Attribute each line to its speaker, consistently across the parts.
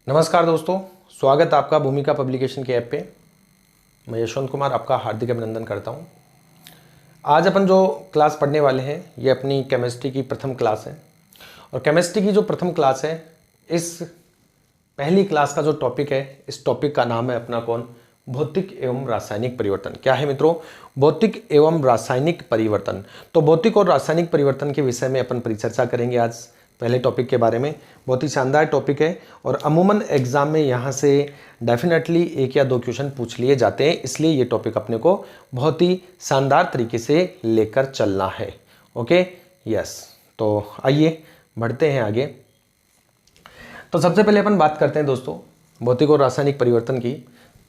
Speaker 1: नमस्कार दोस्तों, स्वागत है आपका भूमिका पब्लिकेशन के ऐप पे। मैं यशवंत कुमार आपका हार्दिक अभिनंदन करता हूँ। आज अपन जो क्लास पढ़ने वाले हैं ये अपनी केमिस्ट्री की प्रथम क्लास है। और केमिस्ट्री की जो प्रथम क्लास है, इस पहली क्लास का जो टॉपिक है, इस टॉपिक का नाम है अपना कौन? भौतिक एवं रासायनिक परिवर्तन। क्या है मित्रों? भौतिक एवं रासायनिक परिवर्तन। तो भौतिक और रासायनिक परिवर्तन के विषय में अपन परिचर्चा करेंगे आज पहले टॉपिक के बारे में। बहुत ही शानदार टॉपिक है और अमूमन एग्जाम में यहाँ से डेफिनेटली 1 या 2 क्वेश्चन पूछ लिए जाते हैं, इसलिए ये टॉपिक अपने को बहुत ही शानदार तरीके से लेकर चलना है। Okay, yes. तो आइए बढ़ते हैं आगे। तो सबसे पहले अपन बात करते हैं दोस्तों भौतिक और रासायनिक परिवर्तन की।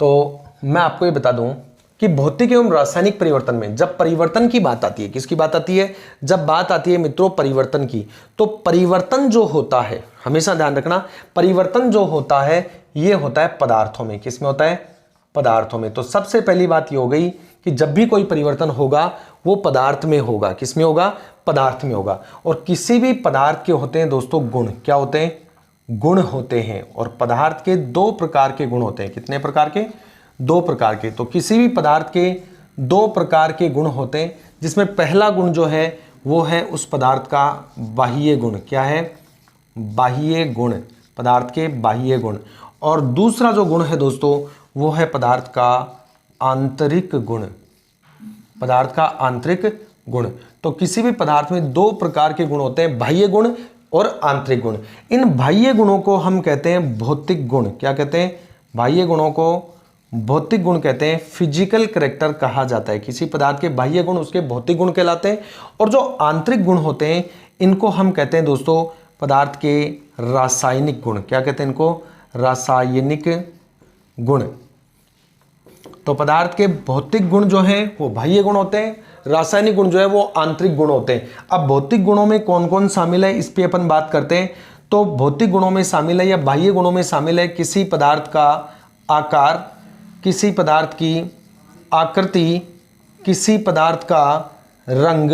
Speaker 1: तो मैं आपको ये बता दूं कि भौतिक एवं रासायनिक परिवर्तन में जब परिवर्तन की बात आती है, किसकी बात आती है? जब बात आती है मित्रों परिवर्तन की, तो परिवर्तन जो होता है, हमेशा ध्यान रखना, परिवर्तन जो होता है ये होता है पदार्थों में। किसमें होता है? पदार्थों में। तो सबसे पहली बात ये हो गई कि जब भी कोई परिवर्तन होगा वो पदार्थ में होगा। किसमें होगा? पदार्थ में होगा। और किसी भी पदार्थ के होते हैं दोस्तों गुण। क्या होते हैं? गुण होते हैं। और पदार्थ के 2 प्रकार के गुण होते हैं। कितने प्रकार के? 2 प्रकार के। तो किसी भी पदार्थ के 2 प्रकार के गुण होते हैं, जिसमें पहला गुण जो है वो है उस पदार्थ का बाह्य गुण। क्या है? बाह्य गुण, पदार्थ के बाह्य गुण। और दूसरा जो गुण है दोस्तों वो है पदार्थ का आंतरिक गुण। पदार्थ का आंतरिक गुण। तो किसी भी पदार्थ में 2 प्रकार के गुण होते हैं, बाह्य गुण और आंतरिक गुण। इन बाह्य गुणों को हम कहते हैं भौतिक गुण। क्या कहते हैं? बाह्य गुणों को भौतिक गुण कहते हैं। फिजिकल कैरेक्टर कहा जाता है। किसी पदार्थ के बाह्य गुण उसके भौतिक गुण कहलाते हैं। और जो आंतरिक गुण होते हैं इनको हम कहते हैं दोस्तों पदार्थ के रासायनिक गुण। क्या कहते हैं इनको? रासायनिक गुण। तो पदार्थ के भौतिक गुण जो हैं वो बाह्य गुण होते हैं, रासायनिक गुण जो है वो आंतरिक गुण होते हैं। अब भौतिक गुणों में कौन कौन शामिल है इस पे अपन बात करते हैं। तो भौतिक गुणों में शामिल है या बाह्य गुणों में शामिल है किसी पदार्थ का आकार, किसी पदार्थ की आकृति, किसी पदार्थ का रंग,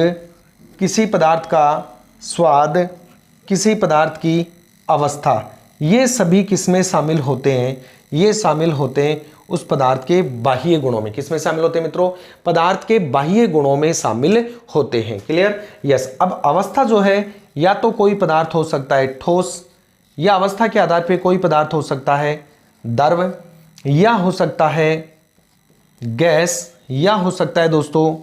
Speaker 1: किसी पदार्थ का स्वाद, किसी पदार्थ की अवस्था। ये सभी किसमें शामिल होते हैं? ये शामिल होते हैं उस पदार्थ के बाह्य गुणों में। किसमें शामिल होते हैं मित्रों? पदार्थ के बाह्य गुणों में शामिल होते हैं। क्लियर? यस। अब अवस्था जो है, या तो कोई पदार्थ हो सकता है ठोस, या अवस्था के आधार पर कोई पदार्थ हो सकता है द्रव, या हो सकता है गैस, या हो सकता है दोस्तों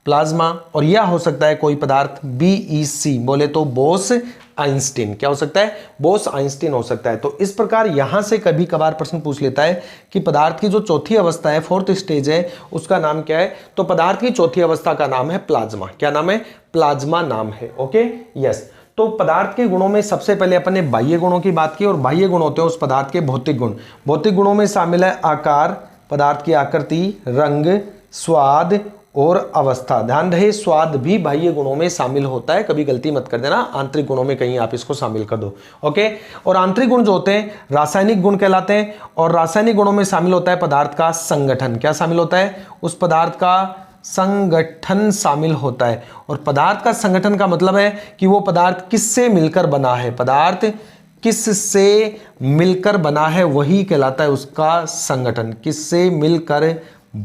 Speaker 1: प्लाज्मा, और या हो सकता है कोई पदार्थ BEC, बोले तो बोस आइंस्टीन। क्या हो सकता है? बोस आइंस्टीन हो सकता है। तो इस प्रकार यहां से कभी कभार प्रश्न पूछ लेता है कि पदार्थ की जो चौथी अवस्था है, 4th स्टेज है, उसका नाम क्या है? तो पदार्थ की चौथी अवस्था का नाम है प्लाज्मा। क्या नाम है? प्लाज्मा नाम है। Okay, yes. तो पदार्थ के गुणों में सबसे पहले अपन ने बाह्य गुणों की बात की, और बाह्य गुण होते हैं उस पदार्थ के भौतिक गुण। भौतिक गुणों में शामिल है आकार, पदार्थ की आकृति, रंग, स्वाद और अवस्था। ध्यान रहे स्वाद भी बाह्य गुणों में शामिल होता है, कभी गलती मत कर देना, आंतरिक गुणों में कहीं आप इसको शामिल कर दो। ओके। और आंतरिक गुण जो होते हैं रासायनिक गुण कहलाते हैं। और रासायनिक गुणों में शामिल होता है पदार्थ का संगठन। क्या शामिल होता है? उस पदार्थ का संगठन शामिल होता है। और पदार्थ का संगठन का मतलब है कि वो पदार्थ किससे मिलकर बना है। पदार्थ किससे मिलकर बना है वही कहलाता है उसका संगठन। किससे मिलकर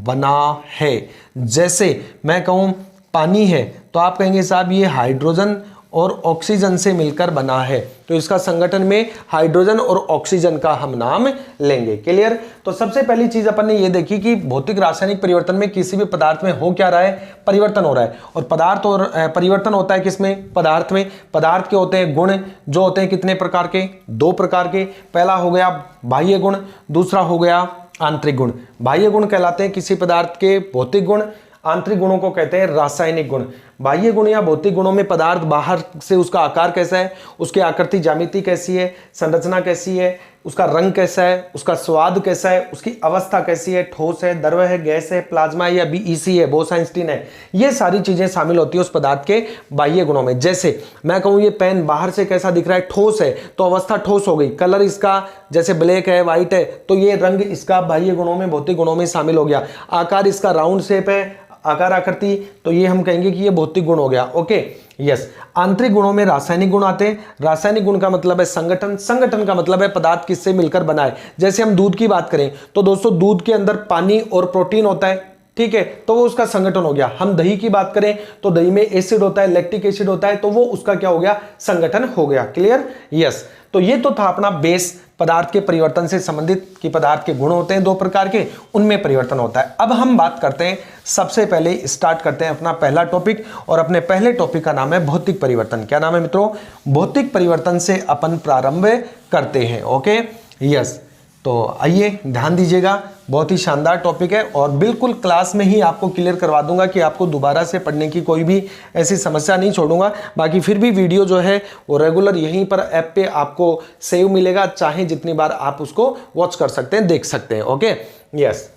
Speaker 1: बना है। जैसे मैं कहूं पानी है तो आप कहेंगे साहब ये हाइड्रोजन और ऑक्सीजन से मिलकर बना है, तो इसका संगठन में हाइड्रोजन और ऑक्सीजन का हम नाम लेंगे। क्लियर? तो सबसे पहली चीज अपन ने ये देखी कि भौतिक रासायनिक परिवर्तन में किसी भी पदार्थ में हो क्या रहा है? परिवर्तन हो रहा है। और पदार्थ और परिवर्तन होता है किसमें? पदार्थ में। पदार्थ के होते हैं गुण, जो होते हैं कितने प्रकार के? 2 प्रकार के। पहला हो गया बाह्य गुण, दूसरा हो गया आंतरिक गुण। बाह्य गुण कहलाते हैं किसी पदार्थ के भौतिक गुण, आंतरिक गुणों को कहते हैं रासायनिक गुण। बाह्य गुण या भौतिक गुणों में पदार्थ बाहर से उसका आकार कैसा है, उसकी आकृति ज्यामिति कैसी है, संरचना कैसी है, उसका रंग कैसा है, उसका स्वाद कैसा है, उसकी अवस्था कैसी है, ठोस है, द्रव है, गैस है, प्लाज्मा है या BEC है, बोस आइंस्टीन है, ये सारी चीजें शामिल होती है उस पदार्थ के बाह्य गुणों में। जैसे मैं कहूं ये पेन बाहर से कैसा दिख रहा है? ठोस है, तो अवस्था ठोस हो गई। कलर इसका जैसे ब्लैक है, व्हाइट है, तो ये रंग इसका बाह्य गुणों में, भौतिक गुणों में शामिल हो गया। आकार इसका राउंड शेप है, आकार आकृति, तो ये हम कहेंगे कि ये भौतिक गुण हो गया। Okay yes. आंतरिक गुणों में रासायनिक गुण आते हैं। रासायनिक गुण का मतलब है संगठन, संगठन का मतलब है पदार्थ किससे मिलकर बना है। जैसे हम दूध की बात करें तो दोस्तों दूध के अंदर पानी और प्रोटीन होता है, ठीक है, तो वो उसका संगठन हो गया। हम दही की बात करें तो दही में एसिड होता है, लैक्टिक एसिड होता है, तो वो उसका क्या हो गया, संगठन हो गया। क्लियर? यस। तो ये तो था अपना बेस, पदार्थ के परिवर्तन से संबंधित कि पदार्थ के गुण होते हैं दो प्रकार के, उनमें परिवर्तन होता है। अब हम बात करते हैं, सबसे पहले स्टार्ट करते हैं अपना पहला टॉपिक, और अपने पहले टॉपिक का नाम है भौतिक परिवर्तन। क्या नाम है मित्रों? भौतिक परिवर्तन से अपन प्रारंभ करते हैं। Okay yes. तो आइए ध्यान दीजिएगा, बहुत ही शानदार टॉपिक है और बिल्कुल क्लास में ही आपको क्लियर करवा दूंगा कि आपको दोबारा से पढ़ने की कोई भी ऐसी समस्या नहीं छोड़ूंगा। बाकी फिर भी वीडियो जो है वो रेगुलर यहीं पर ऐप पे आपको सेव मिलेगा, चाहे जितनी बार आप उसको वॉच कर सकते हैं, देख सकते हैं। Okay yes.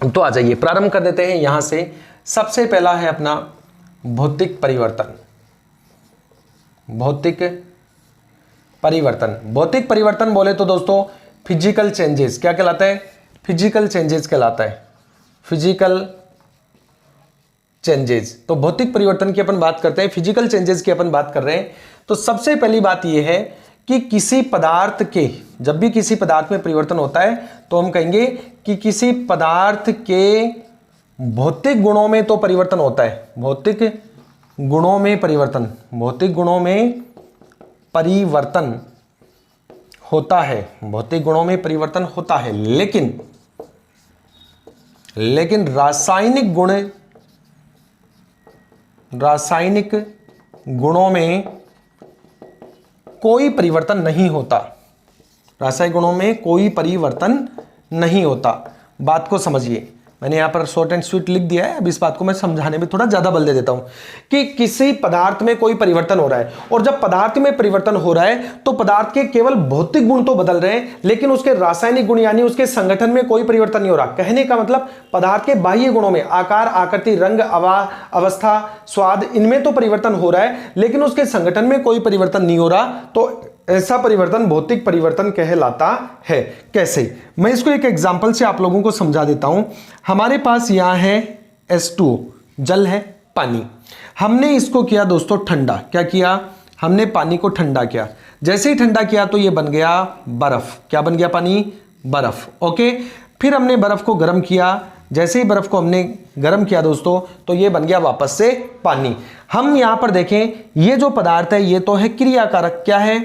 Speaker 1: तो आ जाइए प्रारंभ कर देते हैं यहां से। सबसे पहला है अपना भौतिक परिवर्तन। भौतिक परिवर्तन, भौतिक परिवर्तन बोले तो दोस्तों फिजिकल चेंजेस क्या कहलाता है? फिजिकल चेंजेस कहलाता है। Physical changes. तो भौतिक परिवर्तन की अपन बात करते हैं, फिजिकल चेंजेस की अपन बात कर रहे हैं। तो सबसे पहली बात यह है कि किसी पदार्थ के, जब भी किसी पदार्थ में परिवर्तन होता है तो हम कहेंगे कि किसी पदार्थ के भौतिक गुणों में तो परिवर्तन होता है। भौतिक गुणों में परिवर्तन, भौतिक गुणों में परिवर्तन होता है, भौतिक गुणों में परिवर्तन होता है, लेकिन रासायनिक गुणों में कोई परिवर्तन नहीं होता। रासायनिक गुणों में कोई परिवर्तन नहीं होता। बात को समझिए, मैंने यहां पर शॉर्ट एंड स्वीट लिख दिया है, अब इस बात को मैं समझाने में थोड़ा ज्यादा बल दे देता हूं कि किसी पदार्थ में कोई परिवर्तन हो रहा है, और जब पदार्थ में परिवर्तन हो रहा है तो पदार्थ के केवल भौतिक गुण तो बदल रहे हैं, लेकिन उसके रासायनिक गुण यानी उसके संगठन में कोई परिवर्तन नहीं हो रहा। कहने का मतलब पदार्थ के बाह्य गुणों में, आकार, आकृति, रंग, अवस्था, स्वाद, इनमें तो परिवर्तन हो रहा है, लेकिन उसके संगठन में कोई परिवर्तन नहीं हो रहा। तो ऐसा परिवर्तन भौतिक परिवर्तन कहलाता है। कैसे? मैं इसको एक एग्जांपल से आप लोगों को समझा देता हूं। हमारे पास यहां है H2O, जल है, पानी। हमने इसको किया दोस्तों ठंडा। क्या किया? हमने पानी को ठंडा किया। जैसे ही ठंडा किया तो ये बन गया बर्फ। क्या बन गया? पानी, बर्फ। ओके। फिर हमने बर्फ को गर्म किया। जैसे ही बर्फ को हमने गर्म किया दोस्तों तो ये बन गया वापस से पानी। हम यहां पर देखें, ये जो पदार्थ है ये तो है क्रियाकारक। क्या है?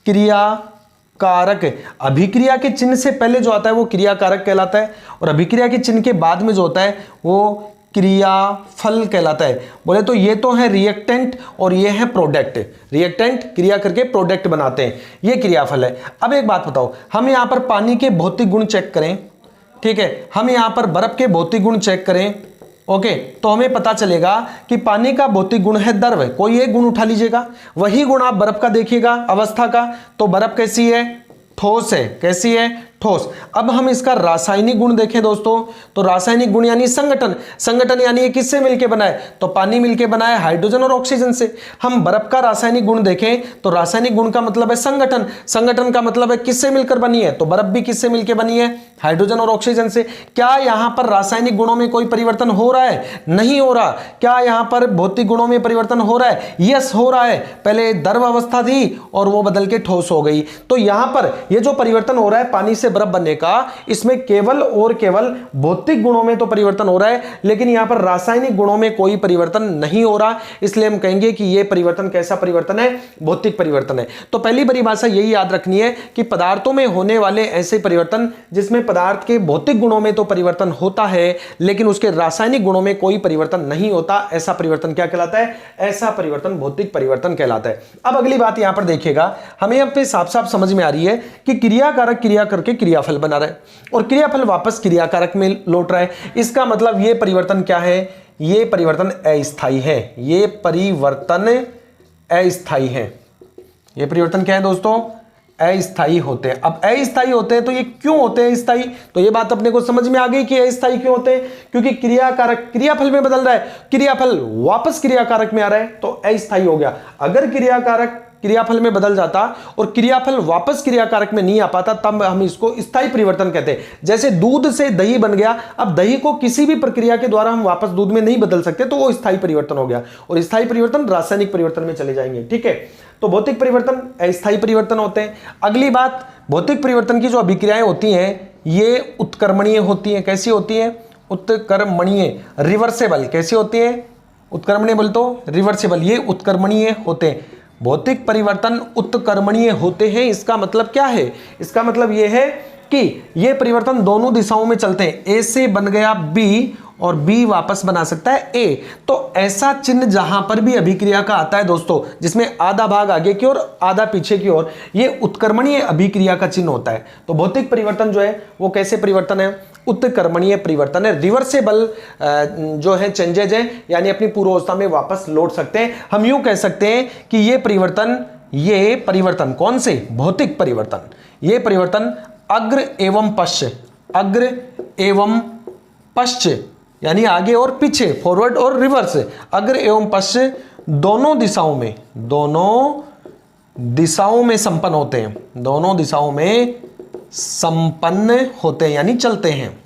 Speaker 1: क्रियाकारक। अभिक्रिया के चिन्ह से पहले जो आता है वो क्रियाकारक कहलाता है, और अभिक्रिया के चिन्ह के बाद में जो होता है वो क्रियाफल कहलाता है। बोले तो ये तो है रिएक्टेंट और ये है प्रोडक्ट। रिएक्टेंट क्रिया करके प्रोडक्ट बनाते हैं, ये क्रियाफल है। अब एक बात बताओ, हम यहां पर पानी के भौतिक गुण चेक करें, ठीक है, हम यहां पर बर्फ के भौतिक गुण चेक करें, ओके, तो हमें पता चलेगा कि पानी का भौतिक गुण है द्रव। कोई एक गुण उठा लीजिएगा, वही गुण आप बर्फ का देखिएगा, अवस्था का, तो बर्फ कैसी है? ठोस है। कैसी है? ठोस। अब हम इसका रासायनिक गुण देखें दोस्तों, तो रासायनिक गुण यानी संगठन। संगठन यानी ये किससे मिलके बना है? तो पानी मिलके बना है हाइड्रोजन और ऑक्सीजन से। हम बर्फ का रासायनिक गुण देखें तो रासायनिक गुण का मतलब है संगठन। संगठन का मतलब है किससे मिलकर बनी है? तो बर्फ भी किससे मिलके बनी है? हाइड्रोजन और ऑक्सीजन से। क्या यहां पर रासायनिक गुणों में कोई परिवर्तन हो रहा है? नहीं हो रहा। क्या यहां पर भौतिक गुणों में परिवर्तन हो रहा है? यस, हो रहा है। पहले द्रव अवस्था थी और वो बदल के ठोस हो गई। तो यहां पर ये जो परिवर्तन हो रहा है पानी से बर्फ बनने का, इसमें केवल और केवल भौतिक गुणों में तो परिवर्तन हो रहा है, लेकिन यहां पर रासायनिक गुणों में कोई परिवर्तन नहीं हो रहा। इसलिए हम कहेंगे कि यह परिवर्तन कैसा परिवर्तन है? भौतिक परिवर्तन है। तो पहली परिभाषा यही याद रखनी है कि पदार्थों में होने वाले ऐसे परिवर्तन जिसमें पदार्थ के भौतिक गुणों में तो परिवर्तन होता है लेकिन उसके रासायनिक गुणों में कोई परिवर्तन नहीं होता, ऐसा परिवर्तन क्या कहलाता है? ऐसा परिवर्तन भौतिक परिवर्तन कहलाता है। अब अगली बात यहां पर देखिएगा, हमें यहां पे साफ साफ समझ में आ रही है कि क्रियाकारक क्रिया करके क्रियाफल बना रहा है और क्रियाफल वापस क्रियाकारक में लौट रहा है। इसका मतलब यह परिवर्तन क्या है? यह परिवर्तन अस्थायी है। यह परिवर्तन अस्थायी है। यह परिवर्तन क्या है दोस्तों? अस्थायी होते हैं। अब अस्थायी होते हैं तो ये क्यों होते हैं अस्थायी? तो ये बात अपने को समझ में आ गई कि अस्थायी क्यों होते हैं, क्योंकि क्रियाकारक क्रियाफल में बदल रहा है, क्रियाफल वापस क्रियाकारक में आ रहा है तो अस्थायी हो गया। अगर क्रियाकारक क्रियाफल में बदल जाता और क्रियाफल वापस क्रियाकारक में नहीं आ पाता, तब हम इसको स्थायी परिवर्तन कहते हैं। जैसे दूध से दही बन गया, अब दही को किसी भी प्रक्रिया के द्वारा हम वापस दूध में नहीं बदल सकते, तो वो स्थायी परिवर्तन हो गया। और स्थायी परिवर्तन रासायनिक परिवर्तन में चले जाएंगे, ठीक है। तो भौतिक परिवर्तन अस्थायी परिवर्तन होते हैं। अगली बात, भौतिक परिवर्तन की जो अभिक्रियाएं होती हैं ये उत्क्रमणीय होती हैं। कैसी होती हैं? उत्क्रमणीय, रिवर्सेबल। कैसी होती है? उत्क्रमणीय बोल तो रिवर्सेबल, ये उत्क्रमणीय होते हैं। भौतिक परिवर्तन उत्क्रमणीय होते हैं, इसका मतलब क्या है? इसका मतलब ये है कि ये परिवर्तन दोनों दिशाओं में चलते हैं। ए से बन गया बी और बी वापस बना सकता है ए। तो ऐसा चिन्ह जहां पर भी अभिक्रिया का आता है दोस्तों, जिसमें आधा भाग आगे की ओर आधा पीछे की ओर, ये उत्क्रमणीय अभिक्रिया का चिन्ह होता है। तो भौतिक परिवर्तन जो है वो कैसे परिवर्तन है? उत्क्रमणीय परिवर्तन है। रिवर्सेबल जो है चेंजेज है, यानी अपनी पूर्वावस्था में वापस लौट सकते हैं। हम यूं कह सकते हैं कि ये परिवर्तन कौन से? भौतिक परिवर्तन। ये परिवर्तन अग्र एवं पश्च, अग्र एवं पश्च यानी आगे और पीछे, फॉरवर्ड और रिवर्स, अग्र एवं पश्च दोनों दिशाओं में संपन्न होते हैं। दोनों दिशाओं में संपन्न होते हैं यानी चलते हैं।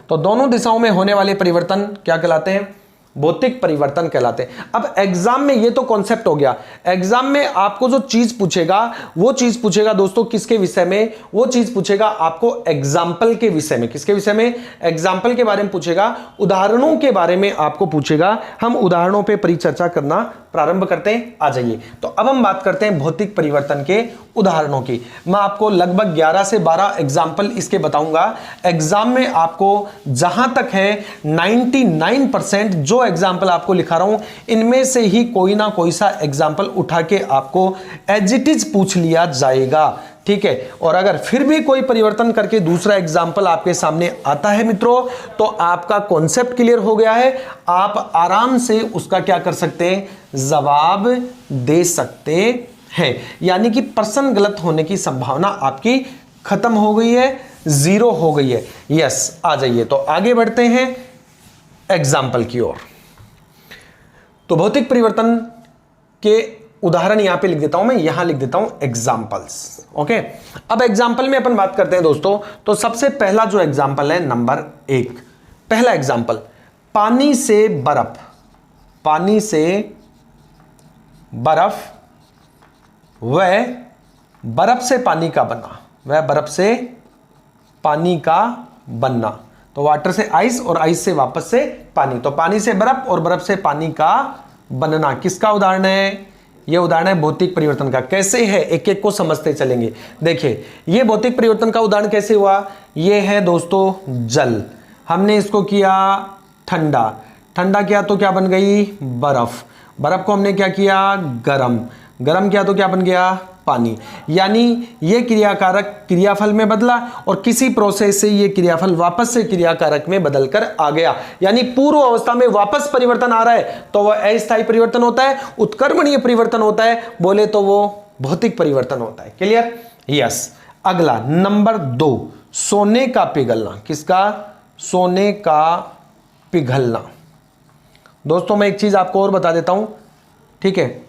Speaker 1: तो दोनों दिशाओं में होने वाले परिवर्तन क्या कहलाते हैं? भौतिक परिवर्तन कहलाते हैं। अब एग्जाम में ये तो कॉन्सेप्ट हो गया। एग्जाम में आपको जो चीज पूछेगा वो चीज पूछेगा दोस्तों किसके विषय में? वो चीज पूछेगा आपको एग्जाम्पल के विषय में। किसके विषय में? एग्जाम्पल के बारे में पूछेगा, उदाहरणों के बारे में आपको पूछेगा। हम उदाहरणों पे परिचर्चा करना प्रारंभ करते हैं, आ जाइए। तो अब हम बात करते हैं भौतिक परिवर्तन के उदाहरणों की। मैं आपको लगभग 11 से 12 एग्जाम्पल इसके बताऊंगा। एग्जाम में आपको जहां तक है 99% जो एग्जाम्पल आपको लिखा रहा हूं, इनमें से ही कोई ना कोई सा एग्जाम्पल उठा के आपको एज इट इज पूछ लिया जाएगा, ठीक है। और अगर फिर भी कोई परिवर्तन करके दूसरा एग्जाम्पल आपके सामने आता है मित्रों, तो आपका कॉन्सेप्ट क्लियर हो गया है। आप आराम से उसका क्या कर सकते हैं? जवाब दे सकते हैं। यानी कि प्रश्न गलत होने की संभावना आपकी खत्म हो गई है, 0 हो गई है। यस, आ जाइए। तो आगे बढ़ते हैं एग्जाम्पल की ओर। तो भौतिक परिवर्तन के उदाहरण यहां पे लिख देता हूं, मैं यहां लिख देता हूं एग्जाम्पल्स। ओके, अब एग्जाम्पल में अपन बात करते हैं दोस्तों। तो सबसे पहला जो एग्जाम्पल है नंबर 1, पहला एग्जाम्पल, पानी से बर्फ। पानी से बर्फ, वह बर्फ से पानी का बना, वह बर्फ से पानी का बनना। तो वाटर से आइस और आइस से वापस से पानी। तो पानी से बर्फ और बर्फ से पानी का बनना किसका उदाहरण है? यह उदाहरण है भौतिक परिवर्तन का। कैसे है एक एक को समझते चलेंगे। देखिए, यह भौतिक परिवर्तन का उदाहरण कैसे हुआ? यह है दोस्तों जल। हमने इसको किया ठंडा, ठंडा किया तो क्या बन गई? बर्फ। बर्फ को हमने क्या किया? गरम, गरम किया तो क्या बन गया? पानी। यानी ये क्रियाकारक क्रियाफल में बदला और किसी प्रोसेस से ये क्रियाफल वापस से क्रियाकारक में बदलकर आ गया। यानी पूर्व अवस्था में वापस परिवर्तन आ रहा है तो वह अस्थायी परिवर्तन होता है, उत्क्रमणीय परिवर्तन होता है, बोले तो वो भौतिक परिवर्तन होता है। क्लियर? यस। अगला नंबर 2, सोने का पिघलना। किसका? सोने का पिघलना। दोस्तों मैं एक चीज आपको और बता देता हूं, ठीक है।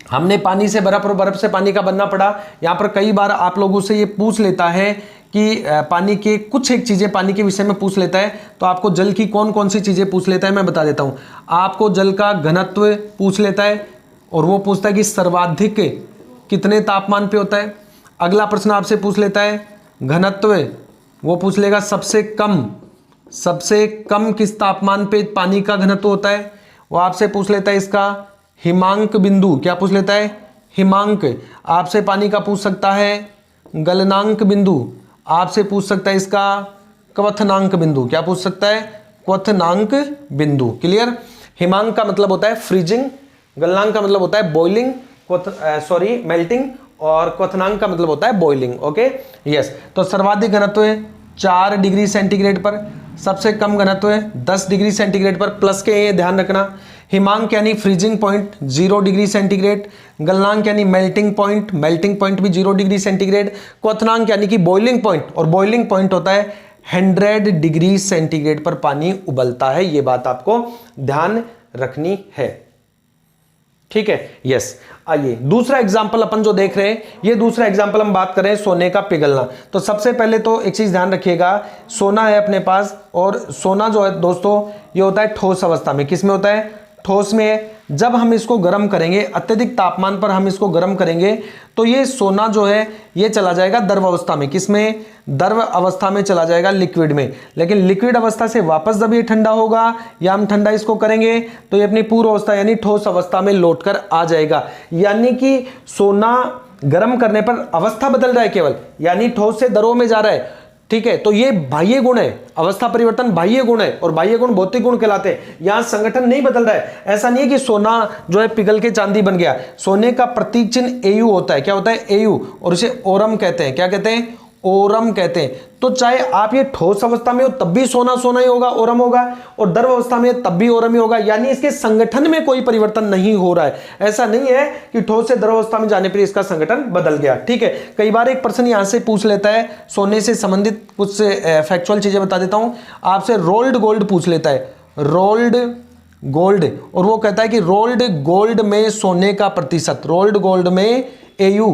Speaker 1: हमने पानी से बर्फ और बर्फ से पानी का बनना पड़ा। यहां पर कई बार आप लोगों से ये पूछ लेता है कि पानी के कुछ एक चीजें पानी के विषय में पूछ लेता है, तो आपको जल की कौन कौन सी चीजें पूछ लेता है मैं बता देता हूं। आपको जल का घनत्व पूछ लेता है और वो पूछता है कि सर्वाधिक कितने तापमान पे होता है। अगला प्रश्न आपसे पूछ लेता है घनत्व, वो पूछ लेगा सबसे कम किस तापमान पे पानी का घनत्व होता है। वो आपसे पूछ लेता है इसका हिमांक बिंदु। क्या पूछ लेता है? हिमांक। आपसे पानी का पूछ सकता है गलनांक बिंदु। आपसे पूछ सकता है इसका क्वथनांक बिंदु। क्या पूछ सकता है? क्वथनांक बिंदु। क्लियर? हिमांक का मतलब होता है फ्रीजिंग, गलनांक का मतलब होता है बॉइलिंग, मेल्टिंग, और क्वथनांक का मतलब होता है बॉइलिंग। Okay, yes. तो सर्वाधिक घनत्व है 4 डिग्री सेंटीग्रेड पर, सबसे कम घनत्व है 10 डिग्री सेंटीग्रेड पर। प्लस के ये ध्यान रखना। हिमांक यानी फ्रीजिंग पॉइंट 0 डिग्री सेंटीग्रेड, गलनांक यानी मेल्टिंग पॉइंट भी 0 डिग्री सेंटीग्रेड, क्वथनांक यानी कि बॉइलिंग पॉइंट, और बॉइलिंग पॉइंट होता है 100 डिग्री सेंटीग्रेड पर पानी उबलता है। ये बात आपको ध्यान रखनी है। ठीक है, यस। आइए दूसरा एग्जाम्पल अपन जो देख रहे हैं, ये दूसरा एग्जाम्पल हम बात करें सोने का पिघलना। तो सबसे पहले तो एक चीज ध्यान रखिएगा, सोना है अपने पास, और सोना जो है दोस्तों ये होता है ठोस अवस्था में। किस में होता है? ठोस में है। जब हम इसको गर्म करेंगे, अत्यधिक तापमान पर हम इसको गर्म करेंगे, तो ये सोना जो है ये चला जाएगा द्रव अवस्था में। किसमें? द्रव अवस्था में चला जाएगा, लिक्विड में। लेकिन लिक्विड अवस्था से वापस जब ये ठंडा होगा या हम ठंडा इसको करेंगे तो ये अपनी पूर्व अवस्था यानी ठोस अवस्था में लौट कर आ जाएगा। यानी कि सोना गर्म करने पर अवस्था बदल रहा है केवल, यानी ठोस से द्रव में जा रहा है। ठीक है, तो ये बाह्य गुण है, अवस्था परिवर्तन बाह्य गुण है, और बाह्य गुण भौतिक गुण कहलाते हैं। यहां संगठन नहीं बदल रहा है। ऐसा नहीं है कि सोना जो है पिघल के चांदी बन गया। सोने का प्रतीक चिन्ह एयू होता है। क्या होता है? एयू, और इसे ओरम कहते हैं। क्या कहते हैं? ओरम कहते हैं। तो चाहे आप ये ठोस अवस्था में हो तब भी सोना सोना ही होगा, ओरम होगा, और द्रव अवस्था में तब भी ओरम ही होगा। यानी इसके संगठन में कोई परिवर्तन नहीं हो रहा है। ऐसा नहीं है कि ठोस से द्रव अवस्था में जाने पर इसका संगठन बदल गया। ठीक है, कई बार एक पर्सन यहां से पूछ लेता है, सोने से संबंधित कुछ फैक्चुअल चीजें बता देता हूं आपसे। रोल्ड गोल्ड पूछ लेता है, रोल्ड गोल्ड, और वो कहता है कि रोल्ड गोल्ड में सोने का प्रतिशत, रोल्ड गोल्ड में एयू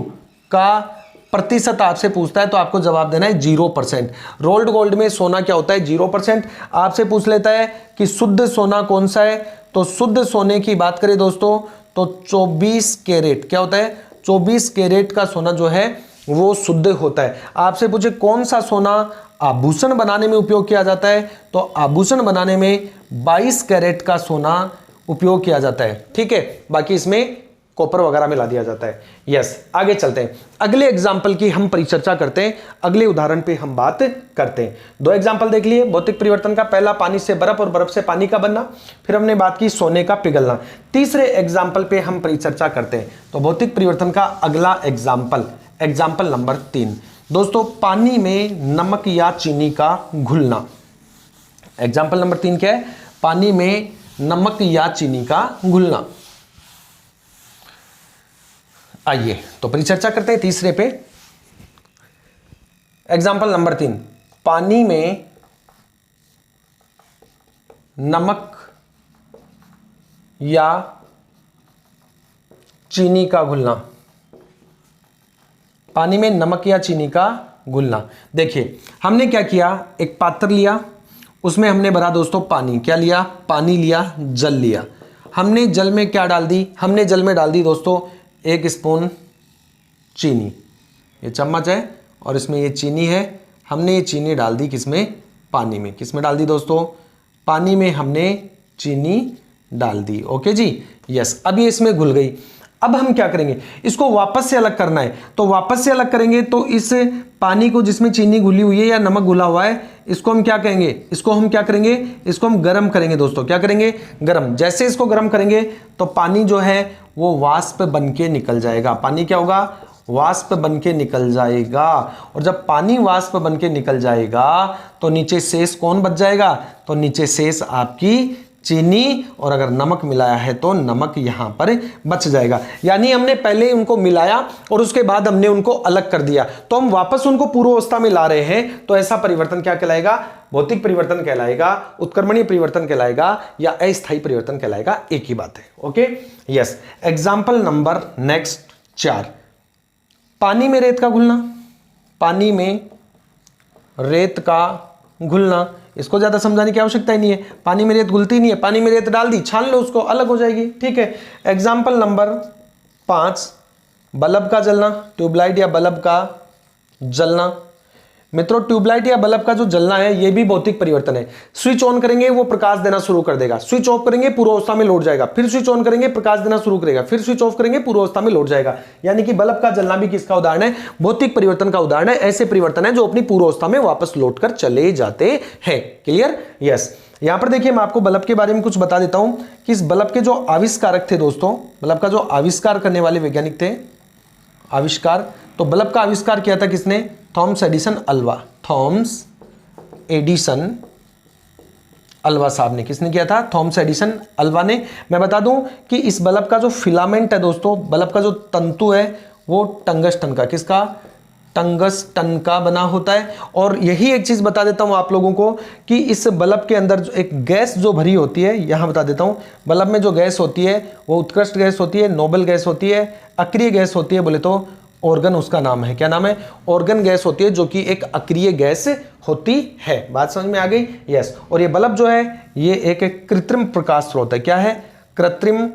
Speaker 1: का प्रतिशत आपसे पूछता है, तो आपको जवाब देना है 0%। रोल्ड गोल्ड में सोना क्या होता है? 0%। आपसे पूछ लेता है कि शुद्ध सोना कौन सा है, तो शुद्ध सोने की बात करें दोस्तों तो 24 कैरेट। क्या होता है? 24 कैरेट का सोना जो है वो शुद्ध होता है। आपसे पूछे कौन सा सोना आभूषण बनाने में उपयोग किया जाता है, तो आभूषण बनाने में 22 कैरेट का सोना उपयोग किया जाता है। ठीक है, बाकी इसमें कॉपर वगैरह मिला दिया जाता है। यस, आगे चलते हैं, अगले एग्जाम्पल की हम परिचर्चा करते हैं, अगले उदाहरण पे हम बात करते हैं। दो एग्जाम्पल देख लिए भौतिक परिवर्तन का, पहला पानी से बर्फ और बर्फ से पानी का बनना, फिर हमने बात की सोने का पिघलना। तीसरे एग्जाम्पल पे हम परिचर्चा करते हैं। तो भौतिक परिवर्तन का अगला एग्जाम्पल, एग्जाम्पल नंबर 3 दोस्तों, पानी में नमक या चीनी का घुलना। एग्जाम्पल नंबर 3 क्या है? पानी में नमक या चीनी का घुलना। आइए तो परिचर्चा करते हैं तीसरे पे। एग्जाम्पल नंबर 3, पानी में नमक या चीनी का घुलना। पानी में नमक या चीनी का घुलना। देखिए हमने क्या किया, एक पात्र लिया, उसमें हमने भरा दोस्तों पानी। क्या लिया? पानी लिया, जल लिया। हमने जल में क्या डाल दी? हमने जल में डाल दी दोस्तों 1 स्पून चीनी। ये चम्मच है और इसमें ये चीनी है। हमने ये चीनी डाल दी किसमें? पानी में। किसमें डाल दी दोस्तों? पानी में हमने चीनी डाल दी। ओके जी, यस। अब ये इसमें घुल गई। अब हम क्या करेंगे? इसको वापस से अलग करना है। तो वापस से अलग करेंगे तो इस पानी को जिसमें चीनी घुली हुई है या नमक घुला हुआ है, इसको हम क्या कहेंगे? इसको हम क्या करेंगे? इसको हम गर्म करेंगे दोस्तों। क्या करेंगे? गर्म। जैसे इसको गर्म करेंगे तो पानी जो है वो वाष्प बन के निकल जाएगा। पानी क्या होगा? वाष्प बन के निकल जाएगा। और जब पानी वाष्प बन के निकल जाएगा तो नीचे शेष कौन बच जाएगा? तो नीचे शेष आपकी चीनी, और अगर नमक मिलाया है तो नमक यहां पर बच जाएगा। यानी हमने पहले उनको मिलाया और उसके बाद हमने उनको अलग कर दिया, तो हम वापस उनको पूर्वावस्था में ला रहे हैं। तो ऐसा परिवर्तन क्या कहलाएगा? भौतिक परिवर्तन कहलाएगा, उत्क्रमणीय परिवर्तन कहलाएगा, या अस्थायी परिवर्तन कहलाएगा। एक ही बात है। Okay, yes. Example number next 4, पानी में रेत का घुलना। पानी में रेत का घुलना, इसको ज्यादा समझाने की आवश्यकता ही नहीं है। पानी में रेत घुलती नहीं है, पानी में रेत डाल दी, छान लो उसको, अलग हो जाएगी। ठीक है। एग्जाम्पल नंबर 5, बल्ब का जलना, ट्यूबलाइट या बल्ब का जलना। मित्रों ट्यूबलाइट या बल्ब का जो जलना है ये भी भौतिक परिवर्तन है। स्विच ऑन करेंगे वो प्रकाश देना शुरू कर देगा, स्विच ऑफ करेंगे पूर्वावस्था में लौट जाएगा, फिर स्विच ऑन करेंगे प्रकाश देना शुरू करेगा, फिर स्विच ऑफ करेंगे पूर्वावस्था में लौट जाएगा। यानी कि बल्ब का जलना भी किसका उदाहरण है? भौतिक परिवर्तन का उदाहरण है। ऐसे परिवर्तन है जो अपनी पूर्वावस्था में वापस लौट कर चले जाते हैं। क्लियर? यस। यहां पर देखिए मैं आपको बल्ब के बारे में कुछ बता देता हूं कि इस बल्ब के जो आविष्कारक थे दोस्तों, बल्ब का जो आविष्कार करने वाले वैज्ञानिक थे, आविष्कार, तो बल्ब का आविष्कार किया था किसने? Thomas Edison Alva. Thomas Edison Alva साहब ने। किसने किया था? थॉमस एडिसन अल्वा ने। मैं बता दूं कि इस बल्ब का जो फिलामेंट है दोस्तों, बल्ब का जो तंतु है वो टंगस्टन का, किसका? टंगस्टन का बना होता है। और यही एक चीज बता देता हूं आप लोगों को कि इस बल्ब के अंदर जो एक गैस जो भरी होती है, यहां बता देता हूं, बल्ब में जो गैस होती है वो उत्कृष्ट गैस होती है, नोबल गैस होती है, अक्रिय गैस होती है, बोले तो ऑर्गन उसका नाम है। क्या नाम है? ऑर्गन गैस होती है, जो कि एक अक्रिय गैस होती है। बात समझ में आ गई? यस। और ये बल्ब जो है ये एक कृत्रिम प्रकाश स्रोत है। क्या है? कृत्रिम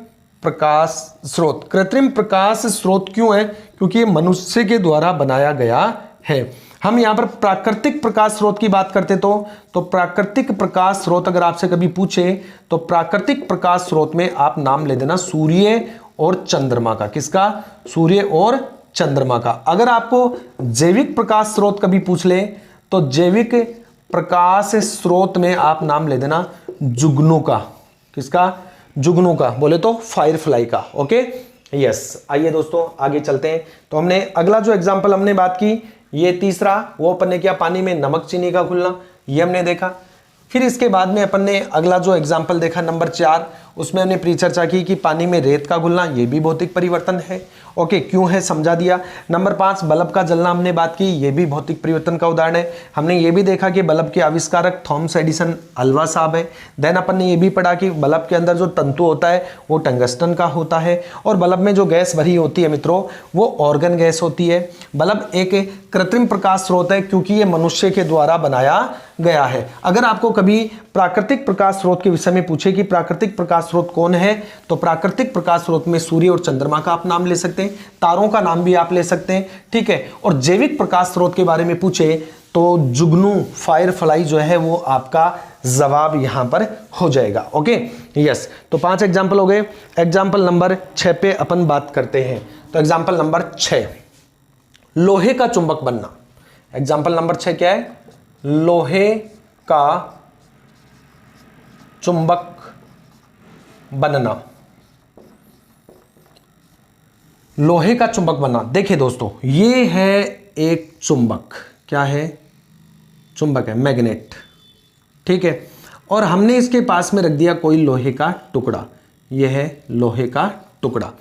Speaker 1: प्रकाश स्रोत। कृत्रिम प्रकाश स्रोत क्यों है? क्योंकि ये मनुष्य के द्वारा बनाया गया है। हम यहां पर प्राकृतिक प्रकाश स्रोत की बात करते तो प्राकृतिक प्रकाश स्रोत अगर आपसे कभी पूछे तो प्राकृतिक प्रकाश स्रोत में आप नाम ले देना सूर्य और चंद्रमा का। किसका? सूर्य और चंद्रमा का। अगर आपको जैविक प्रकाश स्रोत कभी पूछ ले तो जैविक प्रकाश स्रोत में आप नाम ले देना जुगनू का। किसका? जुगनू का, बोले तो फायरफ्लाई का। Okay, yes. आइए दोस्तों आगे चलते हैं। तो हमने अगला जो एग्जांपल हमने बात की, ये तीसरा, वो अपन ने किया पानी में नमक चीनी का घुलना, ये हमने देखा। फिर इसके बाद में अपन ने अगला जो एग्जाम्पल देखा नंबर 4, उसमें हमने परिचर्चा की कि पानी में रेत का घुलना, ये भी भौतिक परिवर्तन है। ओके, क्यों है समझा दिया। नंबर 5 बल्ब का जलना हमने बात की, ये भी भौतिक परिवर्तन का उदाहरण है। हमने ये भी देखा कि बल्ब के आविष्कारक थॉमस एडिसन अल्वा साहब है। देन अपन ने ये भी पढ़ा कि बल्ब के अंदर जो तंतु होता है वो टंगस्टन का होता है, और बल्ब में जो गैस भरी होती है मित्रों वो ऑर्गन गैस होती है। बल्ब एक कृत्रिम प्रकाश स्रोत है क्योंकि ये मनुष्य के द्वारा बनाया गया है। अगर आपको कभी प्राकृतिक प्रकाश स्रोत के विषय में पूछे कि प्राकृतिक प्रकाश स्रोत कौन है, तो प्राकृतिक प्रकाश स्रोत में सूर्य और चंद्रमा का आप नाम ले सकते हैं, तारों का नाम भी आप ले सकते हैं, ठीक है। और जैविक प्रकाश स्रोत के बारे में पूछे तो जुगनू, फायरफ्लाई जो है वो आपका जवाब यहां पर हो जाएगा। Okay, yes. तो 5 एग्जाम्पल हो गए। एग्जाम्पल नंबर 6 पे अपन बात करते हैं। तो एग्जाम्पल नंबर 6, लोहे का चुंबक बनना। एग्जाम्पल नंबर 6 क्या है? लोहे का चुंबक बनना। लोहे का चुंबक बनना, देखिए दोस्तों, ये है एक चुंबक। क्या है? चुंबक है, मैग्नेट, ठीक है। और हमने इसके पास में रख दिया कोई लोहे का टुकड़ा। यह है लोहे का टुकड़ा।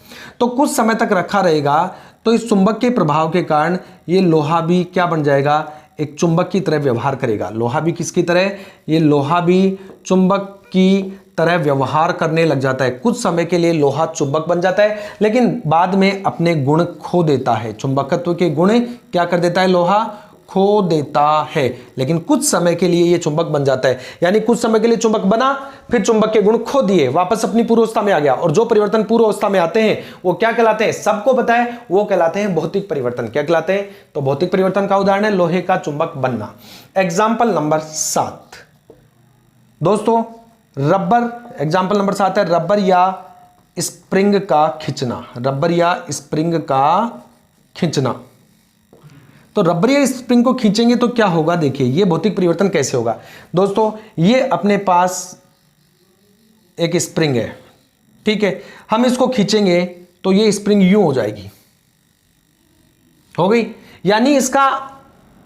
Speaker 1: तो कुछ समय तक रखा रहेगा तो इस चुंबक के प्रभाव के कारण ये लोहा भी क्या बन जाएगा? एक चुंबक की तरह व्यवहार करेगा। लोहा भी किसकी तरह? ये लोहा भी चुंबक की तरह व्यवहार करने लग जाता है। कुछ समय के लिए लोहा चुंबक बन जाता है, लेकिन बाद में अपने गुण खो देता है। चुंबकत्व के गुण क्या कर देता है? लोहा खो देता है, लेकिन कुछ समय के लिए ये चुंबक बन जाता है। यानी कुछ समय के लिए चुंबक बना, फिर चुंबक के गुण खो दिए, वापस अपनी पूर्वावस्था में आ गया। और जो परिवर्तन पूर्वावस्था में आते हैं वो क्या कहलाते हैं? सबको पता है, वो कहलाते हैं भौतिक परिवर्तन। क्या कहलाते हैं? तो भौतिक परिवर्तन का उदाहरण है लोहे का चुंबक बनना। एग्जाम्पल नंबर 7 दोस्तों, रबर। एग्जाम्पल नंबर 7 है रबर या स्प्रिंग का खींचना। रबर या स्प्रिंग का खींचना। तो रबर या स्प्रिंग को खींचेंगे तो क्या होगा? देखिए ये भौतिक परिवर्तन कैसे होगा दोस्तों। ये अपने पास एक स्प्रिंग है, ठीक है। हम इसको खींचेंगे तो ये स्प्रिंग यूं हो जाएगी, हो गई। यानी इसका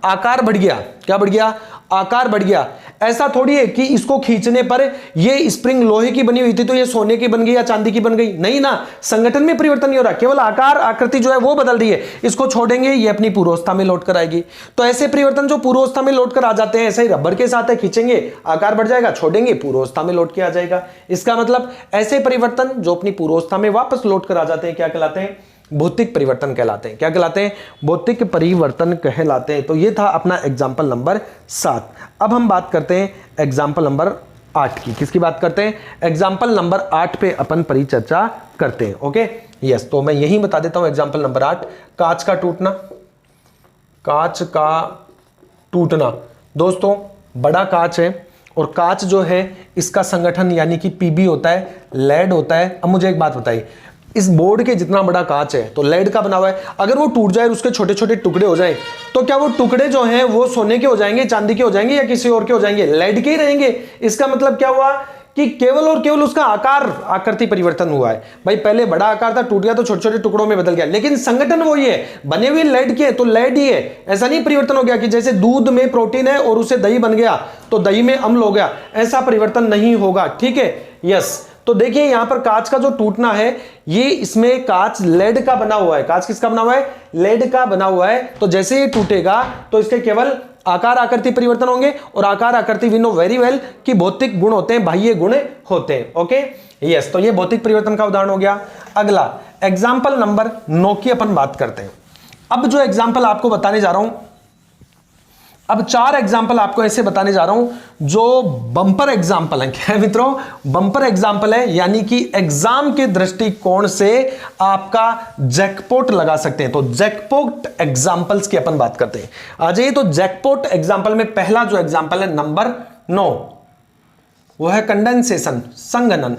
Speaker 1: आकार बढ़ गया। क्या बढ़ गया? आकार बढ़ गया। ऐसा थोड़ी है कि इसको खींचने पर ये स्प्रिंग लोहे की बनी हुई थी तो ये सोने की बन गई या चांदी की बन गई, नहीं ना। संगठन में परिवर्तन नहीं हो रहा, केवल आकार आकृति जो है वो बदल रही है। इसको छोड़ेंगे ये अपनी पूर्वावस्था में लौट कर आएगी। तो ऐसे परिवर्तन जो पूर्वावस्था में लौट कर आ जाते हैं, ऐसे ही रबर के साथ है, खींचेंगे आकार बढ़ जाएगा, छोड़ेंगे पूर्वावस्था में लौट के आ जाएगा। इसका मतलब ऐसे परिवर्तन जो अपनी पूर्वावस्था में वापस लौट कर आ जाते हैं क्या कहलाते हैं? भौतिक परिवर्तन कहलाते हैं। क्या कहलाते हैं? भौतिक परिवर्तन कहलाते हैं। तो ये था अपना एग्जाम्पल नंबर 7। अब हम बात करते हैं एग्जाम्पल नंबर 8 की। किसकी बात करते हैं? एग्जाम्पल नंबर 8 पे अपन परिचर्चा करते हैं। Okay, yes. तो मैं यही बता देता हूं एग्जाम्पल नंबर 8, कांच का टूटना। कांच का टूटना दोस्तों, बड़ा कांच है और कांच जो है इसका संगठन यानी कि पीबी होता है, लेड होता है। अब मुझे एक बात बताइए, इस बोर्ड के जितना बड़ा कांच है तो लेड का बना हुआ है, अगर वो टूट जाए और उसके छोटे छोटे टुकड़े हो जाए तो क्या वो टुकड़े जो हैं वो सोने के हो जाएंगे, चांदी के हो जाएंगे या किसी और के हो जाएंगे? लेड के ही रहेंगे। इसका मतलब क्या हुआ कि केवल और केवल उसका आकार, आकृति परिवर्तन हुआ है। भाई पहले बड़ा आकार था, टूट गया तो छोटे छोटे टुकड़ों में बदल गया, लेकिन संगठन वही है, बने हुए लेड के तो लेड ही है। ऐसा नहीं परिवर्तन हो गया कि जैसे दूध में प्रोटीन है और उसे दही बन गया तो दही में अम्ल हो गया, ऐसा परिवर्तन नहीं होगा, ठीक है। यस, तो देखिए यहां पर कांच का जो टूटना है, ये इसमें कांच लेड का बना हुआ है। कांच किसका बना हुआ है? लेड का बना हुआ है। तो जैसे ये टूटेगा तो इसके केवल आकार आकृति परिवर्तन होंगे, और आकार आकृति वी नो वेरी वेल कि भौतिक गुण होते हैं, बाह्य गुण होते हैं। ओके यस, तो ये भौतिक परिवर्तन का उदाहरण हो गया। अगला एग्जाम्पल नंबर 9 की अपन बात करते हैं। अब जो एग्जाम्पल आपको बताने जा रहा हूं, अब 4 एग्जाम्पल आपको ऐसे बताने जा रहा हूं जो बंपर एग्जाम्पल है। क्या है मित्रों? बंपर एग्जाम्पल है, यानी कि एग्जाम के दृष्टिकोण से आपका जैकपॉट लगा सकते हैं। तो जैकपॉट एग्जाम्पल्स की अपन बात करते हैं। आ जाइए, तो जैकपॉट एग्जाम्पल में पहला जो एग्जाम्पल है नंबर 9, वो है कंडेंसेशन, संघनन।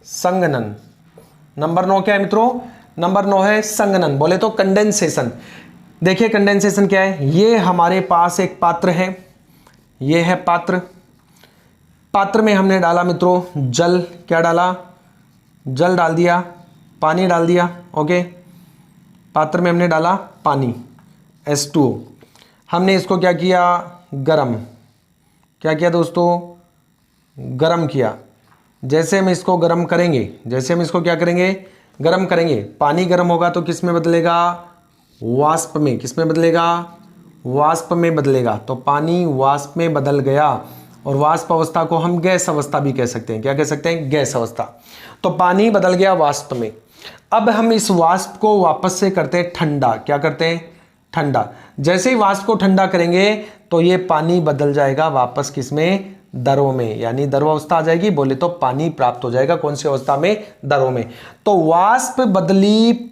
Speaker 1: संघनन नंबर 9 क्या है मित्रों? नंबर 9 है संघनन। बोले तो कंडेंसेशन। देखिए कंडेंसेशन क्या है? ये हमारे पास एक पात्र है, ये है पात्र। पात्र में हमने डाला मित्रों जल। क्या डाला? जल डाल दिया, पानी डाल दिया। ओके, पात्र में हमने डाला पानी, H2O। हमने इसको क्या किया? गरम। क्या किया दोस्तों? गरम किया। जैसे हम इसको गरम करेंगे, जैसे हम इसको क्या करेंगे? गरम करेंगे। पानी गरम होगा तो किस में बदलेगा? वाष्प में। किस में बदलेगा? वाष्प में बदलेगा। तो पानी वाष्प में बदल गया, और वाष्प अवस्था को हम गैस अवस्था भी कह सकते हैं। क्या कह सकते हैं? गैस अवस्था। तो पानी बदल गया वाष्प में। अब हम इस वाष्प को वापस से करते हैं ठंडा। क्या करते हैं? ठंडा। जैसे ही वाष्प को ठंडा करेंगे तो ये पानी बदल जाएगा वापस किस में? दरों में, यानी द्रव अवस्था आ जाएगी। बोले तो पानी प्राप्त हो जाएगा कौन सी अवस्था में? दरों में। तो वाष्प बदली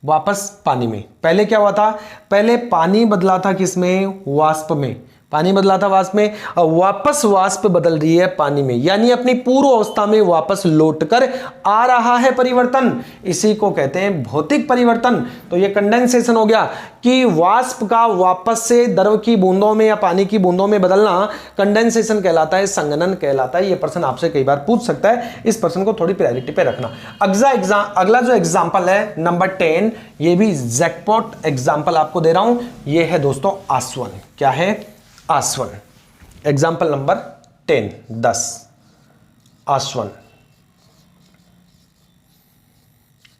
Speaker 1: वापस पानी में। पहले क्या हुआ था? पहले पानी बदला था किसमें? वाष्प में। पानी बदला था वाष्प में, और वापस वाष्प बदल रही है पानी में, यानी अपनी पूर्व अवस्था में वापस लौटकर आ रहा है परिवर्तन। इसी को कहते हैं भौतिक परिवर्तन। तो ये कंडेंसेशन हो गया कि वाष्प का वापस से द्रव की बूंदों में या पानी की बूंदों में बदलना कंडेंसेशन कहलाता है, संघनन कहलाता है। ये प्रश्न आपसे कई बार पूछ सकता है, इस प्रश्न को थोड़ी प्रायोरिटी पे रखना। अगला जो एग्जाम्पल है नंबर 10, ये भी जैकपॉट एग्जाम्पल आपको दे रहा हूं। ये है दोस्तों आसवन। क्या है? आसवन। एग्जाम्पल नंबर 10 आसवन।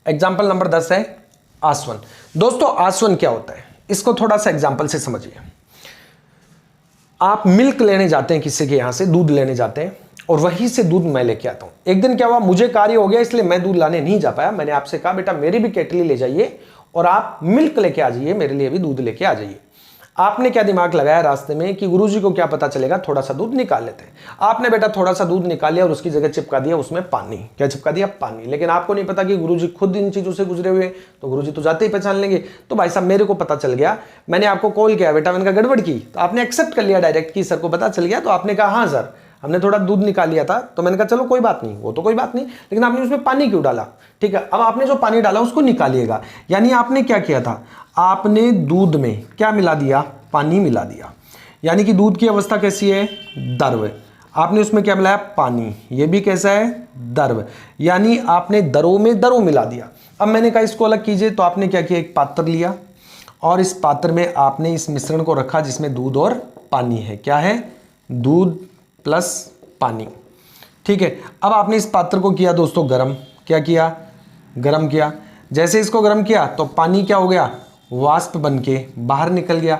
Speaker 1: एग्जाम्पल नंबर 10 है आसवन। दोस्तों आसवन क्या होता है, इसको थोड़ा सा एग्जाम्पल से समझिए। आप मिल्क लेने जाते हैं, किसी के यहां से दूध लेने जाते हैं, और वहीं से दूध मैं लेके आता हूं। एक दिन क्या हुआ, मुझे कार्य हो गया इसलिए मैं दूध लाने नहीं जा पाया। मैंने आपसे कहा बेटा मेरी भी केटली ले जाइए और आप मिल्क लेके आ जाइए, मेरे लिए भी दूध लेके आ जाइए। आपने क्या दिमाग लगाया रास्ते में कि गुरुजी को क्या पता चलेगा, थोड़ा सा दूध निकाल लेते हैं। आपने बेटा थोड़ा सा दूध निकाल लिया और उसकी जगह चिपका दिया उसमें पानी। क्या चिपका दिया? पानी। लेकिन आपको नहीं पता कि गुरुजी खुद इन चीजों से गुजरे हुए, तो गुरुजी तो जाते ही पहचान लेंगे। तो भाई साहब मेरे को पता चल गया, मैंने आपको कॉल किया बेटा, मैंने कहा गड़बड़ की, तो आपने एक्सेप्ट कर लिया डायरेक्ट कि सर को पता चल गया। तो आपने कहा हाँ सर हमने थोड़ा दूध निकाल लिया था। तो मैंने कहा चलो कोई बात नहीं, वो तो कोई बात नहीं, लेकिन आपने उसमें पानी क्यों डाला? ठीक है, अब आपने जो पानी डाला उसको निकालिएगा। यानी आपने क्या किया था, आपने दूध में क्या मिला दिया? पानी मिला दिया। यानी कि दूध की अवस्था कैसी है? द्रव। आपने उसमें क्या मिलाया? पानी। ये भी कैसा है? द्रव। यानी आपने दरों में दरों मिला दिया। अब मैंने कहा इसको अलग कीजिए, तो आपने क्या किया? एक पात्र लिया और इस पात्र में आपने इस मिश्रण को रखा जिसमें दूध और पानी है। क्या है? दूध प्लस पानी। ठीक है, अब आपने इस पात्र को किया दोस्तों गरम। क्या किया? गरम किया। जैसे इसको गरम किया तो पानी क्या हो गया? वाष्प बनके बाहर निकल गया।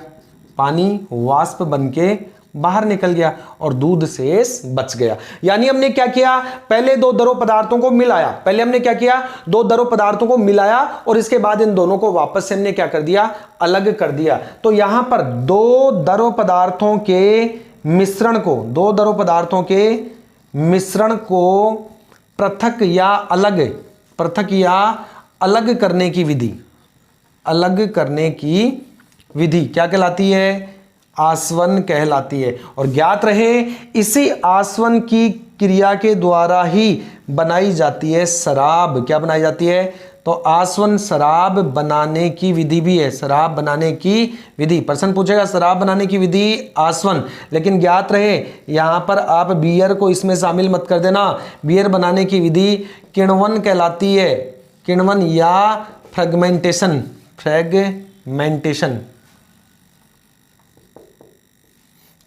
Speaker 1: पानी वाष्प बनके बाहर निकल गया और दूध शेष बच गया। यानी हमने क्या किया? पहले दो द्रव पदार्थों को मिलाया। पहले हमने क्या किया? दो द्रव पदार्थों को मिलाया और इसके बाद इन दोनों को वापस से हमने क्या कर दिया? अलग कर दिया। तो यहां पर दो द्रव पदार्थों के मिश्रण को, दो द्रव पदार्थों के मिश्रण को पृथक या अलग करने की विधि, अलग करने की विधि क्या कहलाती है? आसवन कहलाती है। और ज्ञात रहे इसी आसवन की क्रिया के द्वारा ही बनाई जाती है शराब। क्या बनाई जाती है? तो आसवन शराब बनाने की विधि भी है। शराब बनाने की विधि, प्रश्न पूछेगा शराब बनाने की विधि आसवन, लेकिन ज्ञात रहे यहां पर आप बियर को इसमें शामिल मत कर देना। बियर बनाने की विधि किण्वन कहलाती है। किण्वन या फ्रेगमेंटेशन।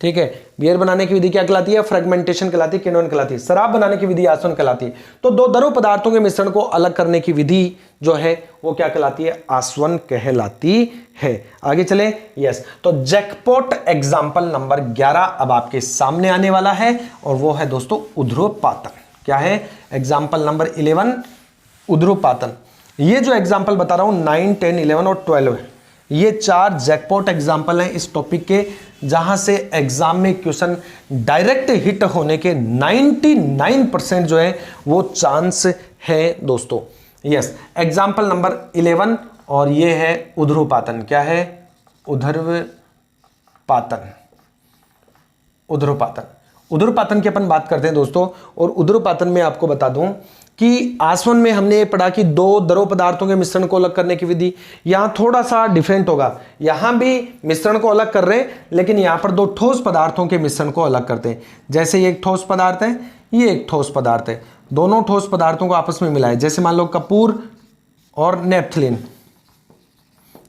Speaker 1: ठीक है। बियर बनाने की विधि क्या कहलाती है? फ्रेगमेंटेशन कहलाती है, किण्वन कहलाती है। शराब बनाने की विधि आसवन कहलाती है। तो दो द्रव पदार्थों के मिश्रण को अलग करने की विधि जो है वो क्या कहलाती है? आसवन कहलाती है। आगे चले। यस, तो जैकपॉट एग्जाम्पल नंबर 11 अब आपके सामने आने वाला है और वो है दोस्तों ऊर्ध्वपातन। क्या है? Example number 11 ऊर्ध्वपातन। ये जो एग्जाम्पल बता रहा हूं 9, 10, 11 और 12 है, ये 4 जैकपॉट एग्जाम्पल हैं इस टॉपिक के, जहां से एग्जाम में क्वेश्चन डायरेक्ट हिट होने के 99% जो है वो चांस है दोस्तों। यस, एग्जाम्पल नंबर 11 और ये है ऊर्ध्वपातन। क्या है? ऊर्ध्वपातन। ऊर्ध्वपातन, ऊर्ध्वपातन की अपन बात करते हैं दोस्तों। और ऊर्ध्वपातन में आपको बता दूं कि आसवन में हमने ये पढ़ा कि दो द्रव पदार्थों के मिश्रण को अलग करने की विधि। यहां थोड़ा सा डिफरेंट होगा, यहां भी मिश्रण को अलग कर रहे हैं लेकिन यहां पर दो ठोस पदार्थों के मिश्रण को अलग करते हैं। जैसे ये एक ठोस पदार्थ है, ये एक ठोस पदार्थ है, दोनों ठोस पदार्थों को आपस में मिलाए। जैसे मान लो कपूर और नेपथलीन,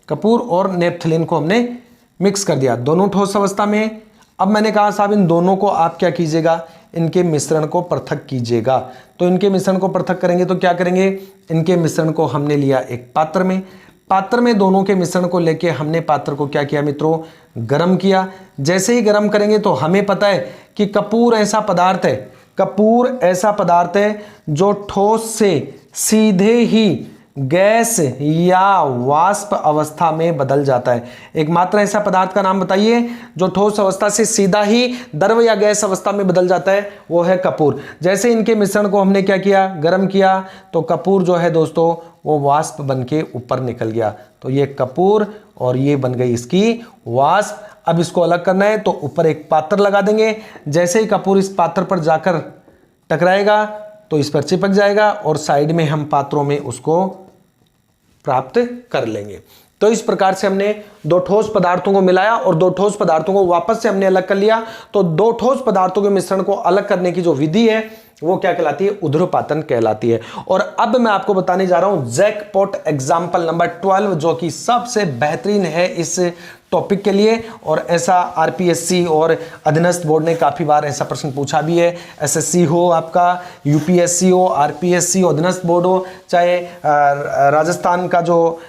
Speaker 1: कपूर और नेपथलीन को हमने मिक्स कर दिया, दोनों ठोस अवस्था में। अब मैंने कहा साहब इन दोनों को आप क्या कीजिएगा? इनके मिश्रण को पृथक कीजिएगा। तो इनके मिश्रण को पृथक करेंगे तो क्या करेंगे? इनके मिश्रण को हमने लिया एक पात्र में, पात्र में दोनों के मिश्रण को लेके हमने पात्र को क्या किया मित्रों? गर्म किया। जैसे ही गर्म करेंगे तो हमें पता है कि कपूर ऐसा पदार्थ है, कपूर ऐसा पदार्थ है जो ठोस से सीधे ही गैस या वाष्प अवस्था में बदल जाता है। एकमात्र ऐसा पदार्थ का नाम बताइए जो ठोस अवस्था से सीधा ही द्रव या गैस अवस्था में बदल जाता है, वो है कपूर। जैसे इनके मिश्रण को हमने क्या किया? गर्म किया, तो कपूर जो है दोस्तों वो वाष्प बन के ऊपर निकल गया। तो ये कपूर और ये बन गई इसकी वाष्प। अब इसको अलग करना है तो ऊपर एक पात्र लगा देंगे। जैसे ही कपूर इस पात्र पर जाकर टकराएगा तो इस पर चिपक जाएगा और साइड में हम पात्रों में उसको प्राप्त कर लेंगे। तो इस प्रकार से हमने दो ठोस पदार्थों को मिलाया और दो ठोस पदार्थों को वापस से हमने अलग कर लिया। तो दो ठोस पदार्थों के मिश्रण को अलग करने की जो विधि है वो क्या कहलाती है? ऊर्ध्वपातन कहलाती है। और अब मैं आपको बताने जा रहा हूं जैकपॉट एग्जाम्पल नंबर 12, जो कि सबसे बेहतरीन है इस टॉपिक के लिए। और ऐसा आरपीएससी और अधीनस्थ बोर्ड ने काफी बार ऐसा प्रश्न पूछा भी है। एसएससी हो, आपका यूपीएससी हो, आरपीएससी हो, अधीनस्थ बोर्ड हो, चाहे राजस्थान का जो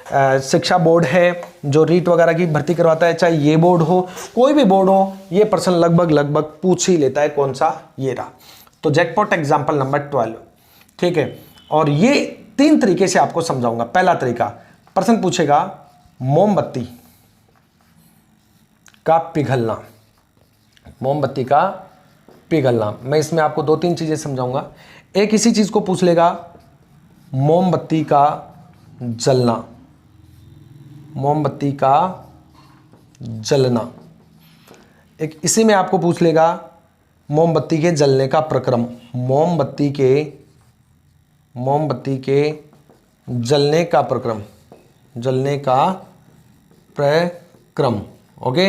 Speaker 1: शिक्षा बोर्ड है जो रीट वगैरह की भर्ती करवाता है, चाहे ये बोर्ड हो, कोई भी बोर्ड हो, ये प्रश्न लगभग पूछ ही लेता है। कौन सा? ये रहा। तो जैकपॉट एग्जाम्पल नंबर 12, ठीक है। और ये 3 तरीके से आपको समझाऊंगा। पहला तरीका, प्रश्न पूछेगा मोमबत्ती का पिघलना, मोमबत्ती का पिघलना। मैं इसमें आपको 2-3 चीजें समझाऊंगा। एक इसी चीज को पूछ लेगा मोमबत्ती का जलना, मोमबत्ती का जलना। एक इसी में आपको पूछ लेगा मोमबत्ती के जलने का प्रक्रम, मोमबत्ती के जलने का प्रक्रम, जलने का प्रक्रम। Okay,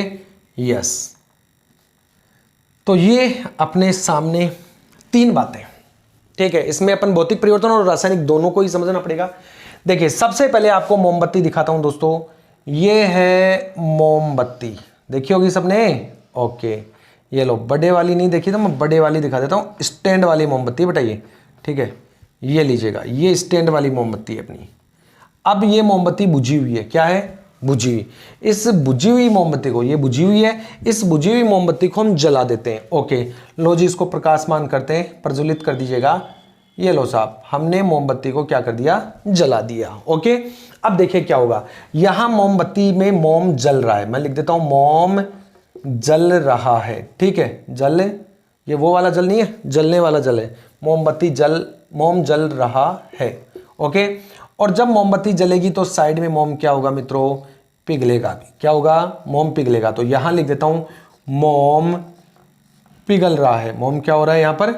Speaker 1: yes. तो ये अपने सामने 3 बातें, ठीक है। इसमें अपन भौतिक परिवर्तन और रासायनिक दोनों को ही समझना पड़ेगा। देखिए, सबसे पहले आपको मोमबत्ती दिखाता हूं दोस्तों। ये है मोमबत्ती, देखी होगी सबने। ओके, ये लो, बड़े वाली नहीं देखी तो मैं बड़े वाली दिखा देता हूँ। स्टैंड वाली मोमबत्ती बेटा ये, ठीक है। ये लीजिएगा, ये स्टैंड वाली मोमबत्ती है अपनी। अब ये मोमबत्ती बुझी हुई है। क्या है? बुझी हुई। इस बुझी हुई मोमबत्ती को, ये बुझी हुई है, इस बुझी हुई मोमबत्ती को हम जला देते हैं। ओके, लो जी, इसको प्रकाशमान करते हैं, प्रज्वलित कर दीजिएगा। ये लो साहब, हमने मोमबत्ती को क्या कर दिया? जला दिया। ओके, अब देखिए क्या होगा। यहां मोमबत्ती में मोम जल रहा है। मैं लिख देता हूं मोम जल रहा है, ठीक है। जल, ये वो वाला जल नहीं है, जलने वाला जल है। मोमबत्ती मोम जल रहा है। ओके, और जब मोमबत्ती जलेगी तो साइड में मोम क्या होगा मित्रों? पिघलेगा भी। क्या होगा? मोम पिघलेगा। तो यहां लिख देता हूं मोम पिघल रहा है। मोम क्या हो रहा है? यहां पर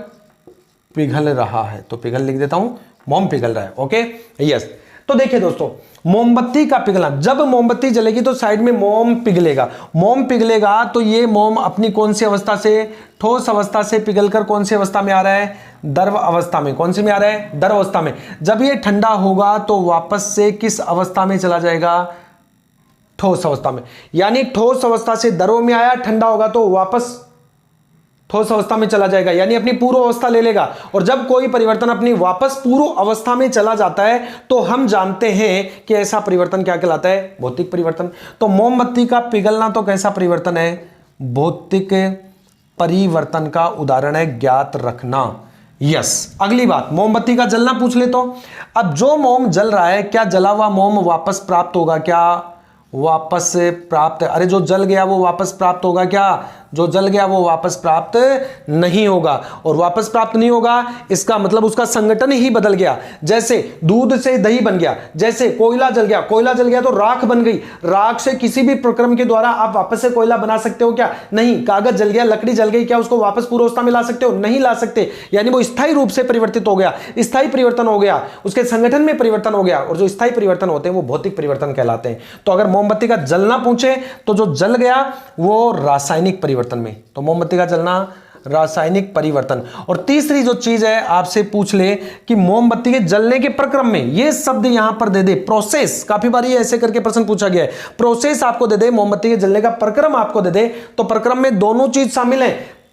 Speaker 1: पिघल रहा है, तो पिघल लिख देता हूं, मोम पिघल रहा है। Okay, yes. तो देखिए दोस्तों, मोमबत्ती का पिघलना, जब मोमबत्ती जलेगी तो साइड में मोम पिघलेगा। मोम पिघलेगा तो ये मोम अपनी कौन सी अवस्था से? ठोस अवस्था से पिघलकर कौन सी अवस्था में आ रहा है? द्रव अवस्था में। कौन सी में आ रहा है? द्रव अवस्था में। जब ये ठंडा होगा तो वापस से किस अवस्था में चला जाएगा? ठोस अवस्था में, यानी ठोस अवस्था से द्रव में आया, ठंडा होगा तो वापस ठोस अवस्था में चला जाएगा, यानी अपनी पूर्व अवस्था ले लेगा। और जब कोई परिवर्तन अपनी वापस पूर्व अवस्था में चला जाता है तो हम जानते हैं कि ऐसा परिवर्तन क्या कहलाता है, भौतिक परिवर्तन। तो मोमबत्ती का पिघलना तो कैसा परिवर्तन है, भौतिक परिवर्तन का उदाहरण है, ज्ञात रखना। यस, अगली बात, मोमबत्ती का जलना पूछ ले तो अब जो मोम जल रहा है, क्या जला हुआ मोम वापस प्राप्त होगा, क्या वापस प्राप्त, अरे जो जल गया वो वापस प्राप्त होगा क्या, जो जल गया वो वापस प्राप्त नहीं होगा। और वापस प्राप्त नहीं होगा इसका मतलब उसका संगठन ही बदल गया। जैसे दूध से दही बन गया, जैसे कोयला जल गया, कोयला जल गया तो राख बन गई, राख से किसी भी प्रक्रम के द्वारा आप वापस से कोयला बना सकते हो क्या, नहीं। कागज जल गया, लकड़ी जल गई, क्या उसको वापस पूर्व अवस्था में ला सकते हो, नहीं ला सकते। यानी वो स्थायी रूप से परिवर्तित हो गया, स्थायी परिवर्तन हो गया, उसके संगठन में परिवर्तन हो गया। और जो स्थायी परिवर्तन होते हैं वो भौतिक परिवर्तन कहलाते हैं। तो अगर मोमबत्ती का जलना पूछे तो जो जल गया वो रासायनिक परिवर्तन में, तो मोमबत्ती का जलना रासायनिक परिवर्तन। और तीसरी जो चीज है आपसे पूछ ले कि मोमबत्ती के जलने के प्रक्रम में, ये शब्द यहां पर दे दे प्रोसेस, काफी बार ये ऐसे करके प्रश्न पूछा गया है, प्रोसेस आपको दे दे, मोमबत्ती के जलने का प्रक्रम आपको दे दे, तो प्रक्रम में दोनों चीज शामिल है।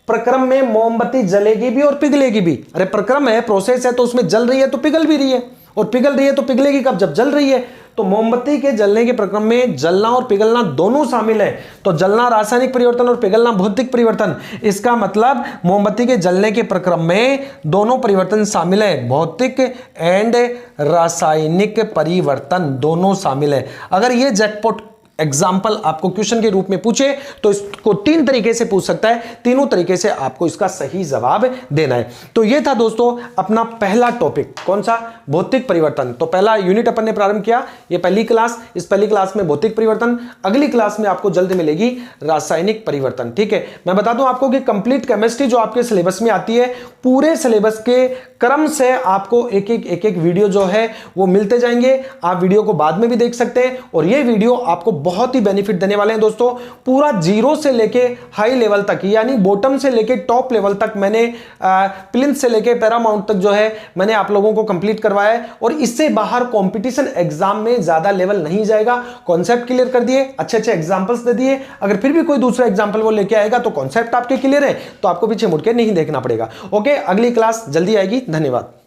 Speaker 1: प्रक्रम में मोमबत्ती जलेगी भी और पिघलेगी भी। अरे प्रक्रम है, प्रोसेस है, तो उसमें जल रही है तो पिघल भी रही है, और पिघल रही है तो पिघलेगी कब, जब जल रही है। तो मोमबत्ती के जलने के प्रक्रम में जलना और पिघलना दोनों शामिल है। तो जलना रासायनिक परिवर्तन और पिघलना भौतिक परिवर्तन। इसका मतलब मोमबत्ती के जलने के प्रक्रम में दोनों परिवर्तन शामिल है, भौतिक एंड रासायनिक परिवर्तन दोनों शामिल है। अगर ये जैकपॉट एग्जाम्पल आपको क्वेश्चन के रूप में पूछे तो इसको 3 तरीके से पूछ सकता है, तीनों तरीके से आपको इसका सही जवाब देना है। तो ये था दोस्तों अपना पहला टॉपिक, कौन सा, भौतिक परिवर्तन। तो पहला यूनिट अपन ने प्रारंभ किया, ये पहली क्लास, इस पहली क्लास में भौतिक परिवर्तन, अगली क्लास में आपको जल्द मिलेगी रासायनिक परिवर्तन। ठीक है, मैं बता दूं आपको कि कंप्लीट केमिस्ट्री जो आपके सिलेबस में आती है, पूरे सिलेबस के क्रम से आपको एक एक वीडियो जो है वो मिलते जाएंगे। आप वीडियो को बाद में भी देख सकते हैं, और ये वीडियो आपको बहुत ही बेनिफिट देने वाले हैं दोस्तों। पूरा जीरो से लेके हाई लेवल तक, यानी बॉटम से लेके टॉप लेवल तक मैंने प्लिंथ से लेके पैरामाउंट तक जो है मैंने आप लोगों को कंप्लीट करवाया है। और इससे बाहर कंपटीशन एग्जाम में ज्यादा लेवल नहीं जाएगा। कॉन्सेप्ट क्लियर कर दिए, अच्छे अच्छे एग्जांपल्स दे दिए। अगर फिर भी कोई दूसरा एग्जांपल वो लेके आएगा तो कॉन्सेप्ट आपके क्लियर है, तो आपको पीछे मुड़ के नहीं देखना पड़ेगा। ओके, अगली क्लास जल्दी आएगी। धन्यवाद।